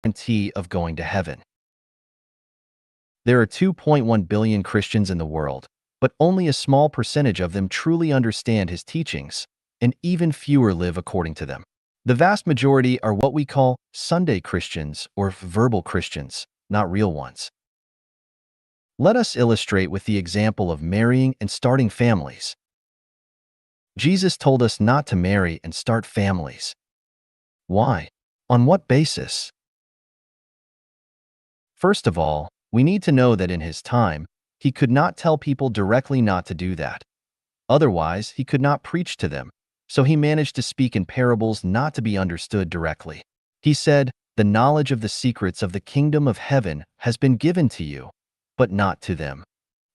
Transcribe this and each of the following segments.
guarantee of going to heaven. There are 2.1 billion Christians in the world, but only a small percentage of them truly understand his teachings, and even fewer live according to them. The vast majority are what we call Sunday Christians or verbal Christians, not real ones. Let us illustrate with the example of marrying and starting families. Jesus told us not to marry and start families. Why? On what basis? First of all, we need to know that in his time, he could not tell people directly not to do that. Otherwise, he could not preach to them, so he managed to speak in parables not to be understood directly. He said, "The knowledge of the secrets of the kingdom of heaven has been given to you, but not to them."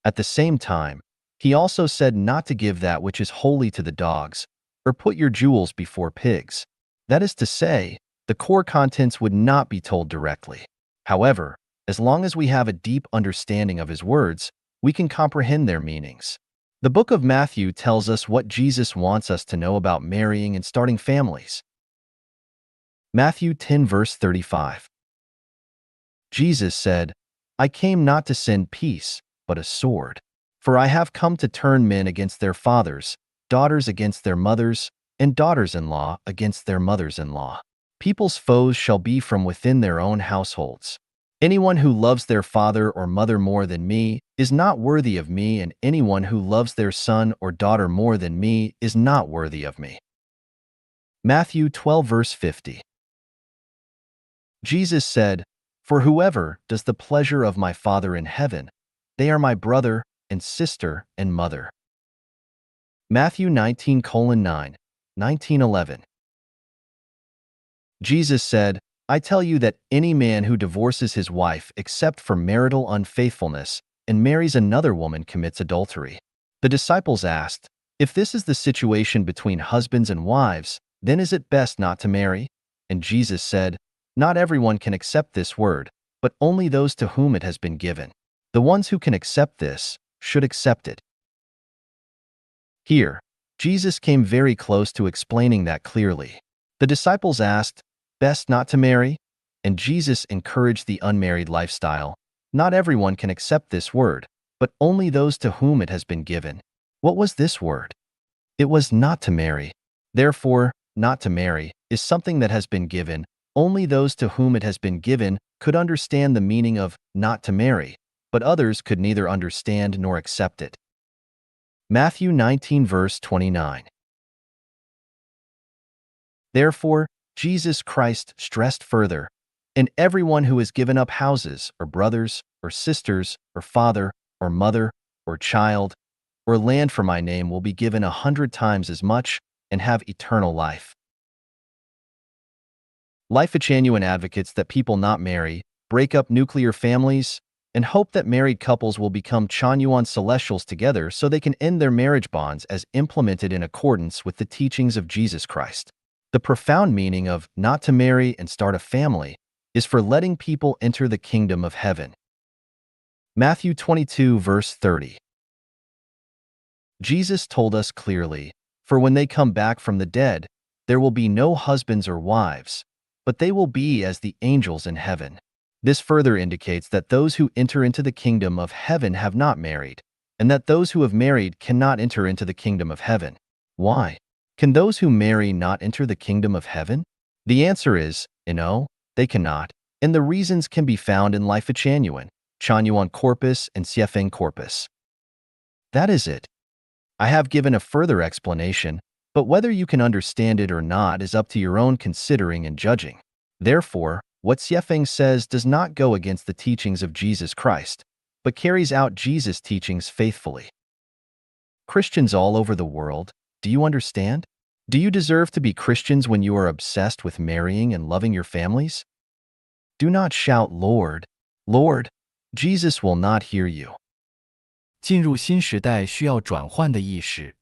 At the same time, he also said not to give that which is holy to the dogs, or put your jewels before pigs. That is to say, the core contents would not be told directly. However, as long as we have a deep understanding of his words, we can comprehend their meanings. The book of Matthew tells us what Jesus wants us to know about marrying and starting families. Matthew 10 verse 35. Jesus said, "I came not to send peace, but a sword. For I have come to turn men against their fathers, daughters against their mothers, and daughters-in-law against their mothers-in-law. People's foes shall be from within their own households. Anyone who loves their father or mother more than me is not worthy of me, and anyone who loves their son or daughter more than me is not worthy of me." Matthew 12 verse 50. Jesus said, "For whoever does the pleasure of my Father in heaven, they are my brother and sister and mother." Matthew 19:9, 19:11. Jesus said, "I tell you that any man who divorces his wife except for marital unfaithfulness and marries another woman commits adultery." The disciples asked, "If this is the situation between husbands and wives, then is it best not to marry?" And Jesus said, "Not everyone can accept this word, but only those to whom it has been given. The ones who can accept this should accept it." Here, Jesus came very close to explaining that clearly. The disciples asked, "Best not to marry?" And Jesus encouraged the unmarried lifestyle. Not everyone can accept this word, but only those to whom it has been given. What was this word? It was not to marry. Therefore, not to marry is something that has been given. Only those to whom it has been given could understand the meaning of not to marry, but others could neither understand nor accept it. Matthew 19 verse 29. Therefore, Jesus Christ stressed further, "And everyone who has given up houses, or brothers, or sisters, or father, or mother, or child, or land for my name will be given 100 times as much and have eternal life." Life Genuine advocates that people not marry, break up nuclear families, and hope that married couples will become Chanyuan celestials together so they can end their marriage bonds as implemented in accordance with the teachings of Jesus Christ. The profound meaning of not to marry and start a family is for letting people enter the kingdom of heaven. Matthew 22 verse 30. Jesus told us clearly, "For when they come back from the dead, there will be no husbands or wives, but they will be as the angels in heaven." This further indicates that those who enter into the kingdom of heaven have not married, and that those who have married cannot enter into the kingdom of heaven. Why? Can those who marry not enter the kingdom of heaven? The answer is, no, they cannot, and the reasons can be found in Life Genuine, Chanyuan Corpus, and Xuefeng Corpus. That is it. I have given a further explanation, but whether you can understand it or not is up to your own considering and judging. Therefore, what Xuefeng says does not go against the teachings of Jesus Christ, but carries out Jesus' teachings faithfully. Christians all over the world, do you understand? Do you deserve to be Christians when you are obsessed with marrying and loving your families? Do not shout, "Lord, Lord." Jesus will not hear you. 进入新时代需要转换的意识。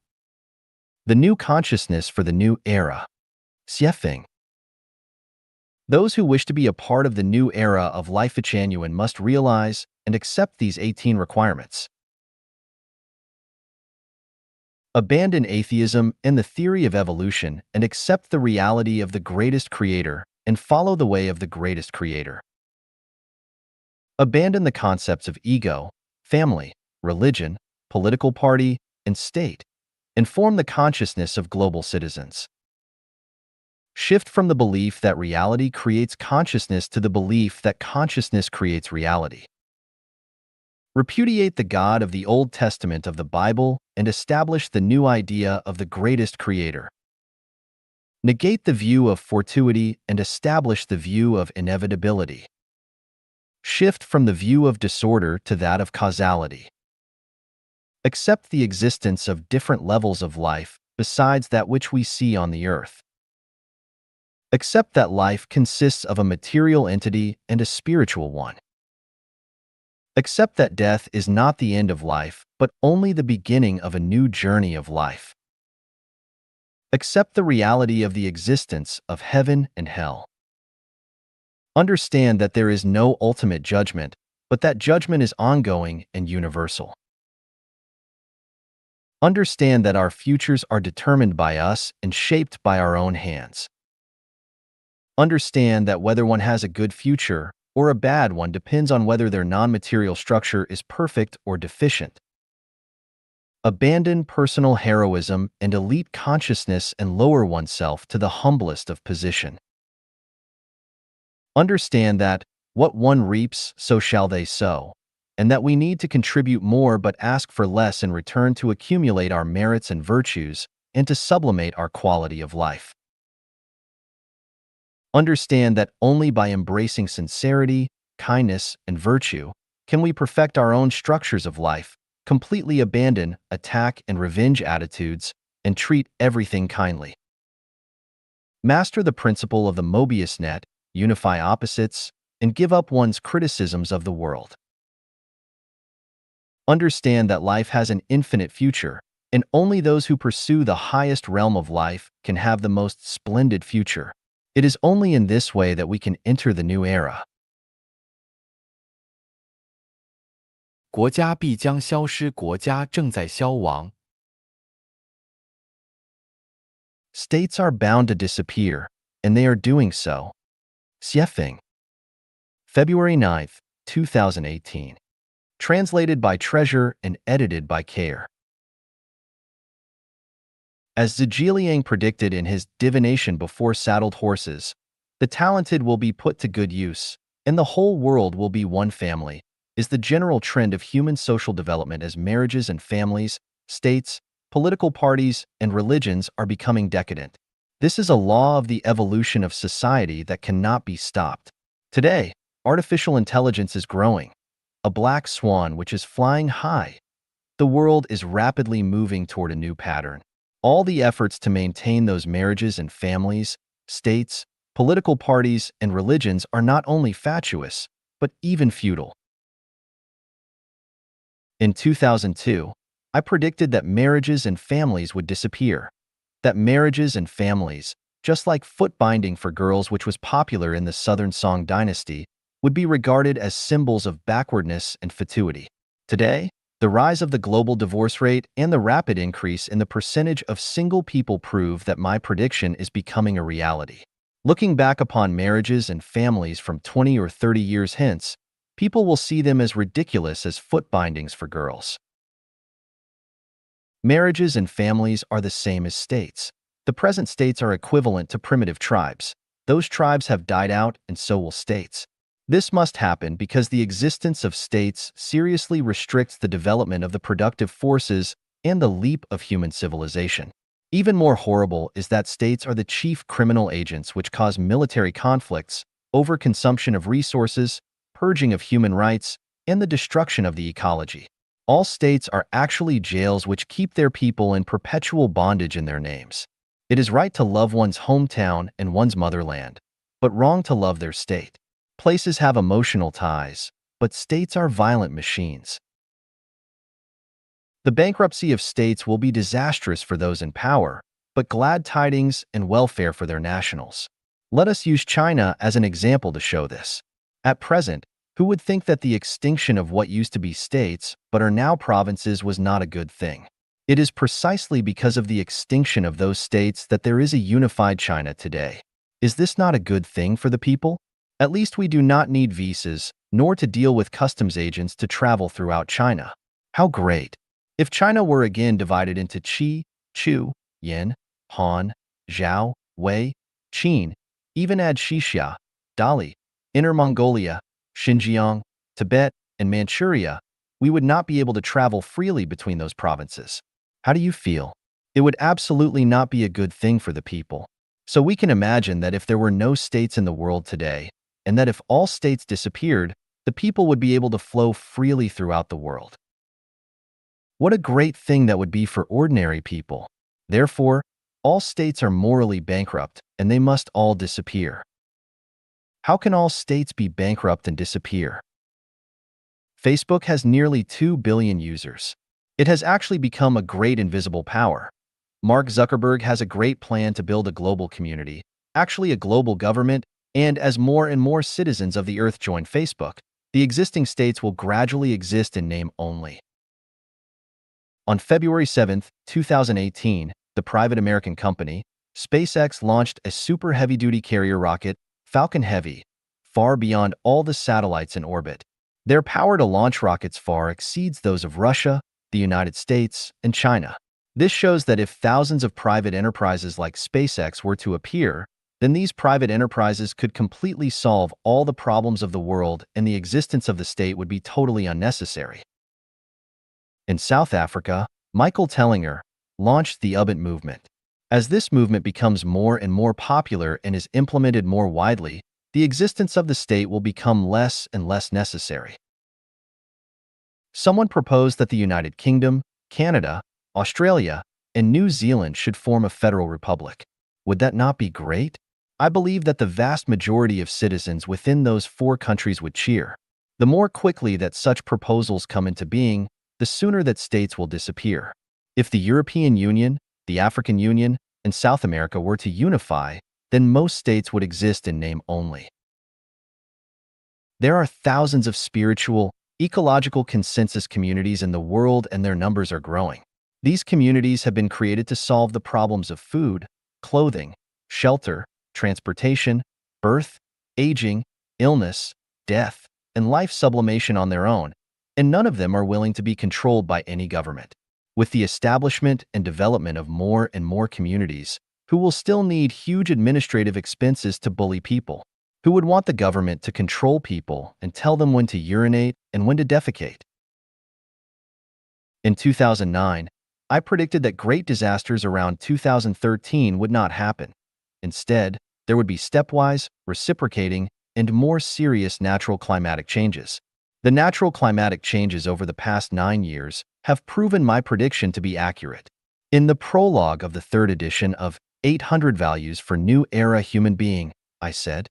The new consciousness for the new era. Xuefeng. Those who wish to be a part of the new era of Life Genuine must realize and accept these 18 requirements. Abandon atheism and the theory of evolution and accept the reality of the greatest creator, and follow the way of the greatest creator. Abandon the concepts of ego, family, religion, political party, and state, and form the consciousness of global citizens. Shift from the belief that reality creates consciousness to the belief that consciousness creates reality. Repudiate the God of the Old Testament of the Bible and establish the new idea of the greatest creator. Negate the view of fortuity and establish the view of inevitability. Shift from the view of disorder to that of causality. Accept the existence of different levels of life besides that which we see on the earth. Accept that life consists of a material entity and a spiritual one. Accept that death is not the end of life, but only the beginning of a new journey of life. Accept the reality of the existence of heaven and hell. Understand that there is no ultimate judgment, but that judgment is ongoing and universal. Understand that our futures are determined by us and shaped by our own hands. Understand that whether one has a good future or a bad one depends on whether their non-material structure is perfect or deficient. Abandon personal heroism and elite consciousness and lower oneself to the humblest of position. Understand that what one reaps, so shall they sow, and that we need to contribute more but ask for less in return to accumulate our merits and virtues and to sublimate our quality of life. Understand that only by embracing sincerity, kindness, and virtue can we perfect our own structures of life, completely abandon attack and revenge attitudes, and treat everything kindly. Master the principle of the Mobius net, unify opposites, and give up one's criticisms of the world. Understand that life has an infinite future, and only those who pursue the highest realm of life can have the most splendid future. It is only in this way that we can enter the new era. 国家必将消失，国家正在消亡。States are bound to disappear, and they are doing so. Xuefeng. February 9th, 2018. Translated by Treasure and edited by Care. As Zhejiang predicted in his Divination Before Saddled Horses, the talented will be put to good use, and the whole world will be one family, is the general trend of human social development as marriages and families, states, political parties, and religions are becoming decadent. This is a law of the evolution of society that cannot be stopped. Today, artificial intelligence is growing, a black swan which is flying high. The world is rapidly moving toward a new pattern. All the efforts to maintain those marriages and families, states, political parties, and religions are not only fatuous, but even futile. In 2002, I predicted that marriages and families would disappear, that marriages and families, just like foot binding for girls which was popular in the Southern Song dynasty, would be regarded as symbols of backwardness and fatuity. Today, the rise of the global divorce rate and the rapid increase in the percentage of single people prove that my prediction is becoming a reality. Looking back upon marriages and families from 20 or 30 years hence, people will see them as ridiculous as foot bindings for girls. Marriages and families are the same as states. The present states are equivalent to primitive tribes. Those tribes have died out, and so will states. This must happen because the existence of states seriously restricts the development of the productive forces and the leap of human civilization. Even more horrible is that states are the chief criminal agents which cause military conflicts, overconsumption of resources, purging of human rights, and the destruction of the ecology. All states are actually jails which keep their people in perpetual bondage in their names. It is right to love one's hometown and one's motherland, but wrong to love their state. Places have emotional ties, but states are violent machines. The bankruptcy of states will be disastrous for those in power, but glad tidings and welfare for their nationals. Let us use China as an example to show this. At present, who would think that the extinction of what used to be states but are now provinces was not a good thing? It is precisely because of the extinction of those states that there is a unified China today. Is this not a good thing for the people? At least we do not need visas, nor to deal with customs agents to travel throughout China. How great! If China were again divided into Qi, Chu, Yin, Han, Zhao, Wei, Qin, even add Xixia, Dali, Inner Mongolia, Xinjiang, Tibet, and Manchuria, we would not be able to travel freely between those provinces. How do you feel? It would absolutely not be a good thing for the people. So we can imagine that if there were no states in the world today, and that if all states disappeared, the people would be able to flow freely throughout the world. What a great thing that would be for ordinary people. Therefore, all states are morally bankrupt, and they must all disappear. How can all states be bankrupt and disappear? Facebook has nearly 2 billion users. It has actually become a great invisible power. Mark Zuckerberg has a great plan to build a global community, actually a global government, and as more and more citizens of the Earth join Facebook, the existing states will gradually exist in name only. On February 7, 2018, the private American company, SpaceX launched a super heavy-duty carrier rocket, Falcon Heavy, far beyond all the satellites in orbit. Their power to launch rockets far exceeds those of Russia, the United States, and China. This shows that if thousands of private enterprises like SpaceX were to appear, then these private enterprises could completely solve all the problems of the world and the existence of the state would be totally unnecessary. In South Africa, Michael Tellinger launched the Ubuntu movement. As this movement becomes more and more popular and is implemented more widely, the existence of the state will become less and less necessary. Someone proposed that the United Kingdom, Canada, Australia, and New Zealand should form a federal republic. Would that not be great? I believe that the vast majority of citizens within those 4 countries would cheer. The more quickly that such proposals come into being, the sooner that states will disappear. If the European Union, the African Union, and South America were to unify, then most states would exist in name only. There are thousands of spiritual, ecological consensus communities in the world and their numbers are growing. These communities have been created to solve the problems of food, clothing, shelter, transportation, birth, aging, illness, death, and life sublimation on their own, and none of them are willing to be controlled by any government. With the establishment and development of more and more communities, who will still need huge administrative expenses to bully people, who would want the government to control people and tell them when to urinate and when to defecate. In 2009, I predicted that great disasters around 2013 would not happen. Instead, there would be stepwise, reciprocating, and more serious natural climatic changes. The natural climatic changes over the past 9 years have proven my prediction to be accurate. In the prologue of the 3rd edition of 800 Values for New Era Human Being, I said,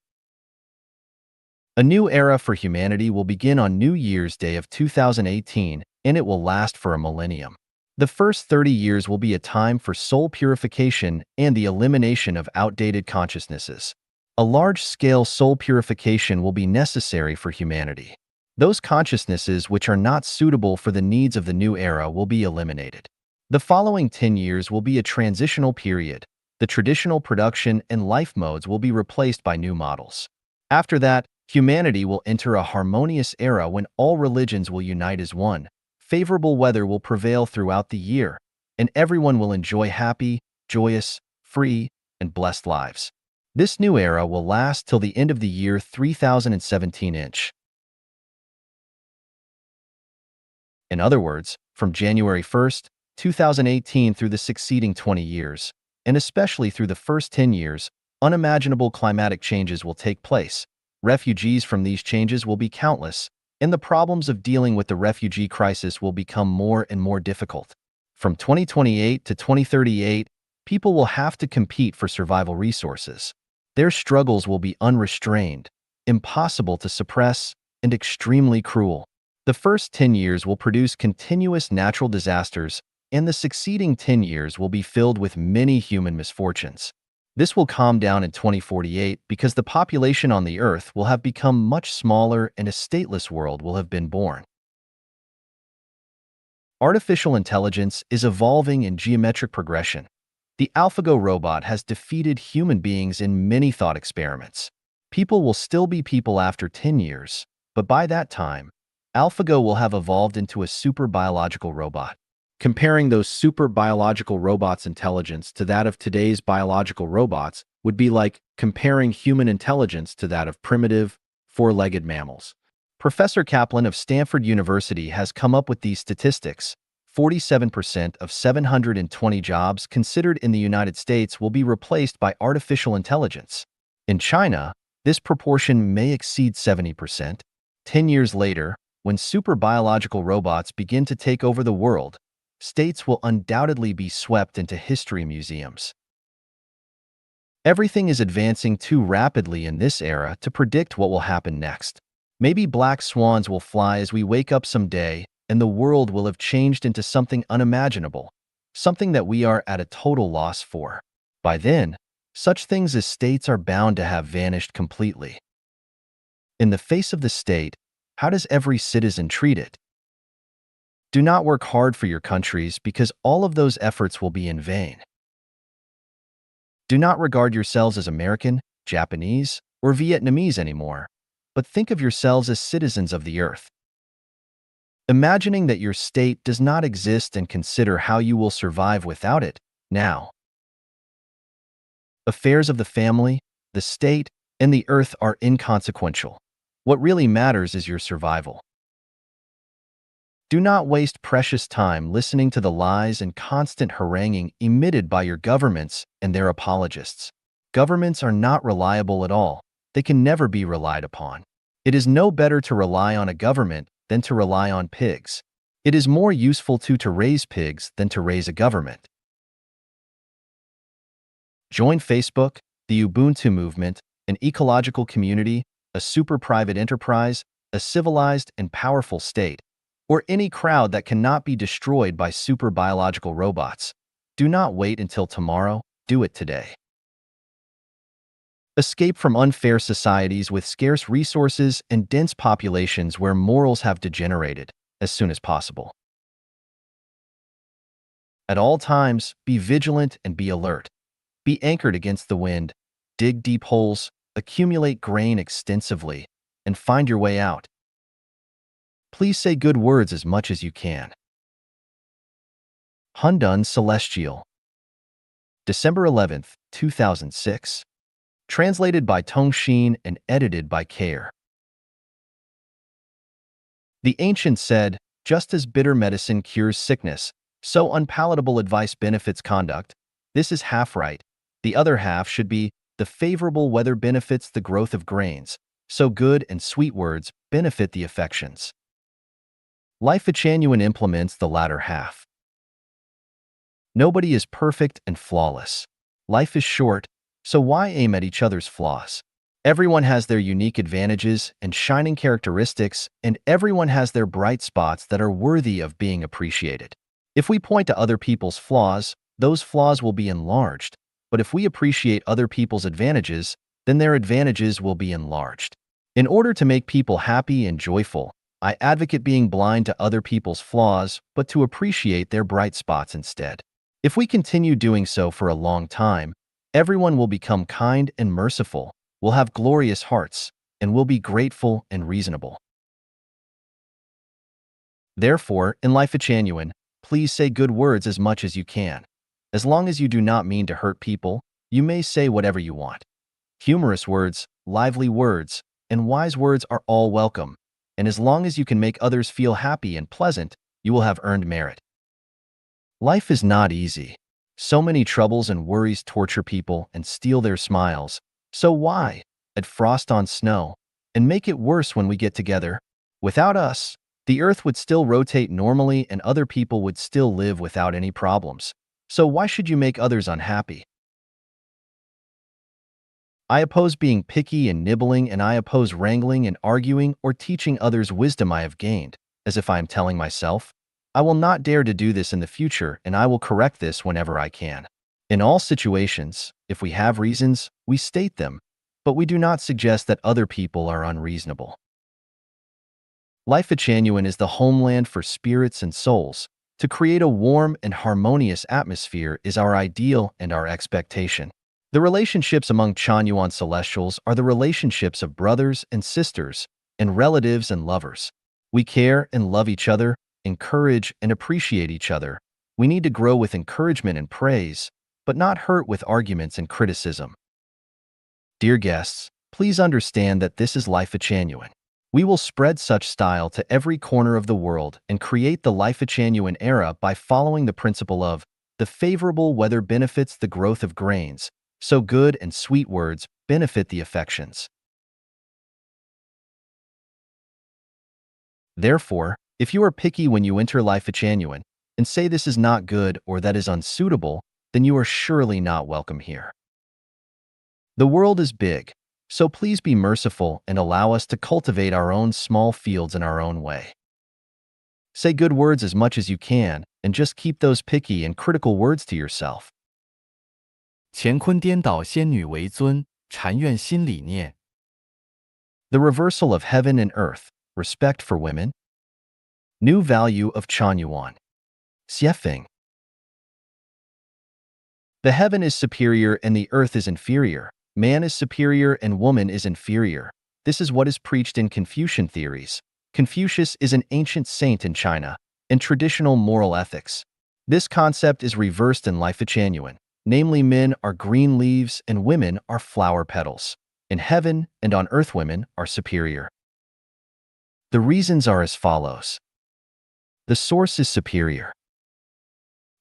a new era for humanity will begin on New Year's Day of 2018, and it will last for a millennium. The first 30 years will be a time for soul purification and the elimination of outdated consciousnesses. A large-scale soul purification will be necessary for humanity. Those consciousnesses which are not suitable for the needs of the new era will be eliminated. The following 10 years will be a transitional period. The traditional production and life modes will be replaced by new models. After that, humanity will enter a harmonious era when all religions will unite as one. Favorable weather will prevail throughout the year, and everyone will enjoy happy, joyous, free, and blessed lives. This new era will last till the end of the year 3017. In other words, from January 1st, 2018 through the succeeding 20 years, and especially through the first 10 years, unimaginable climatic changes will take place. Refugees from these changes will be countless, and the problems of dealing with the refugee crisis will become more and more difficult. From 2028 to 2038, people will have to compete for survival resources. Their struggles will be unrestrained, impossible to suppress, and extremely cruel. The first 10 years will produce continuous natural disasters, and the succeeding 10 years will be filled with many human misfortunes. This will calm down in 2048 because the population on the Earth will have become much smaller and a stateless world will have been born. Artificial intelligence is evolving in geometric progression. The AlphaGo robot has defeated human beings in many thought experiments. People will still be people after 10 years, but by that time, AlphaGo will have evolved into a super biological robot. Comparing those super biological robots' intelligence to that of today's biological robots would be like comparing human intelligence to that of primitive, four-legged mammals. Professor Kaplan of Stanford University has come up with these statistics. 47% of 720 jobs considered in the United States will be replaced by artificial intelligence. In China, this proportion may exceed 70%. 10 years later, when super biological robots begin to take over the world, states will undoubtedly be swept into history museums. Everything is advancing too rapidly in this era to predict what will happen next. Maybe black swans will fly as we wake up someday, and the world will have changed into something unimaginable, something that we are at a total loss for. By then, such things as states are bound to have vanished completely. In the face of the state, how does every citizen treat it? Do not work hard for your countries because all of those efforts will be in vain. Do not regard yourselves as American, Japanese, or Vietnamese anymore, but think of yourselves as citizens of the earth. Imagining that your state does not exist and consider how you will survive without it, now. Affairs of the family, the state, and the earth are inconsequential. What really matters is your survival. Do not waste precious time listening to the lies and constant haranguing emitted by your governments and their apologists. Governments are not reliable at all. They can never be relied upon. It is no better to rely on a government than to rely on pigs. It is more useful to raise pigs than to raise a government. Join Facebook, the Ubuntu movement, an ecological community, a super private enterprise, a civilized and powerful state, or any crowd that cannot be destroyed by super biological robots. Do not wait until tomorrow, do it today. Escape from unfair societies with scarce resources and dense populations where morals have degenerated as soon as possible. At all times, be vigilant and be alert. Be anchored against the wind, dig deep holes, accumulate grain extensively, and find your way out. Please say good words as much as you can. Hundun Celestial. December 11th, 2006. Translated by Tong Xin and edited by Kair. The ancients said, just as bitter medicine cures sickness, so unpalatable advice benefits conduct. This is half right. The other half should be, the favorable weather benefits the growth of grains, so good and sweet words benefit the affections. Life genuine implements the latter half. Nobody is perfect and flawless. Life is short, so why aim at each other's flaws? Everyone has their unique advantages and shining characteristics, and everyone has their bright spots that are worthy of being appreciated. If we point to other people's flaws, those flaws will be enlarged. But if we appreciate other people's advantages, then their advantages will be enlarged. In order to make people happy and joyful, I advocate being blind to other people's flaws, but to appreciate their bright spots instead. If we continue doing so for a long time, everyone will become kind and merciful, will have glorious hearts, and will be grateful and reasonable. Therefore, in life genuine, please say good words as much as you can. As long as you do not mean to hurt people, you may say whatever you want. Humorous words, lively words, and wise words are all welcome, and as long as you can make others feel happy and pleasant, you will have earned merit. Life is not easy. So many troubles and worries torture people and steal their smiles. So why add frost on snow and make it worse when we get together? Without us, the earth would still rotate normally and other people would still live without any problems. So why should you make others unhappy? I oppose being picky and nibbling, and I oppose wrangling and arguing or teaching others wisdom I have gained, as if I am telling myself. I will not dare to do this in the future, and I will correct this whenever I can. In all situations, if we have reasons, we state them, but we do not suggest that other people are unreasonable. Life genuine is the homeland for spirits and souls. To create a warm and harmonious atmosphere is our ideal and our expectation. The relationships among Chanyuan celestials are the relationships of brothers and sisters, and relatives and lovers. We care and love each other, encourage and appreciate each other. We need to grow with encouragement and praise, but not hurt with arguments and criticism. Dear guests, please understand that this is Life Genuine. We will spread such style to every corner of the world and create the Life Genuine era by following the principle of the favorable weather benefits the growth of grains, so good and sweet words benefit the affections. Therefore, if you are picky when you enter Life Genuine and say this is not good or that is unsuitable, then you are surely not welcome here. The world is big, so please be merciful and allow us to cultivate our own small fields in our own way. Say good words as much as you can, and just keep those picky and critical words to yourself. 乾坤颠倒，仙女为尊，禅院新理念。The reversal of heaven and earth, respect for women. New value of Chanyuan. Xuefeng. The heaven is superior and the earth is inferior. Man is superior and woman is inferior. This is what is preached in Confucian theories. Confucius is an ancient saint in China and traditional moral ethics. This concept is reversed in Life Genuine. Namely, men are green leaves and women are flower petals. In heaven and on earth, women are superior. The reasons are as follows. The source is superior.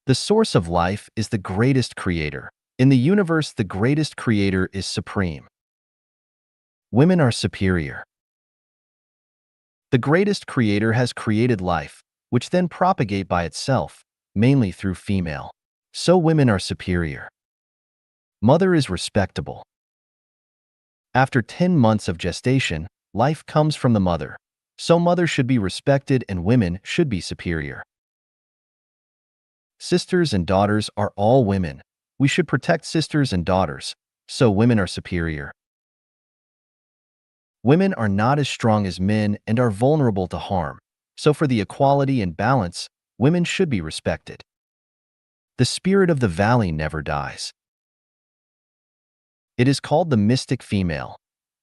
The source of life is the greatest creator. In the universe, the greatest creator is supreme. Women are superior. The greatest creator has created life, which then propagate by itself, mainly through female. So women are superior. Mother is respectable. After 10 months of gestation, life comes from the mother. So mother should be respected and women should be superior. Sisters and daughters are all women. We should protect sisters and daughters, so women are superior. Women are not as strong as men and are vulnerable to harm. So for the equality and balance, women should be respected. The spirit of the valley never dies. It is called the mystic female.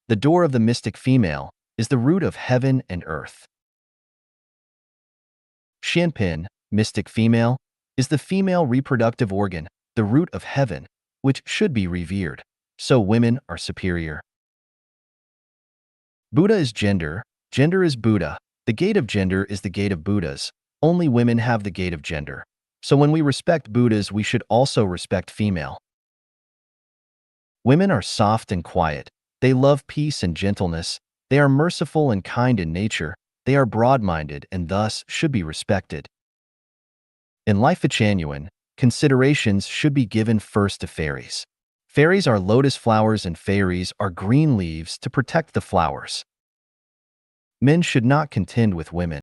The door of the mystic female is the root of heaven and earth. Xianpin, mystic female, is the female reproductive organ, the root of heaven, which should be revered. So women are superior. Buddha is gender, gender is Buddha, the gate of gender is the gate of Buddhas. Only women have the gate of gender. So when we respect Buddhas, we should also respect female. Women are soft and quiet. They love peace and gentleness. They are merciful and kind in nature. They are broad-minded and thus should be respected. In Life Genuine, considerations should be given first to fairies. Fairies are lotus flowers and fairies are green leaves to protect the flowers. Men should not contend with women.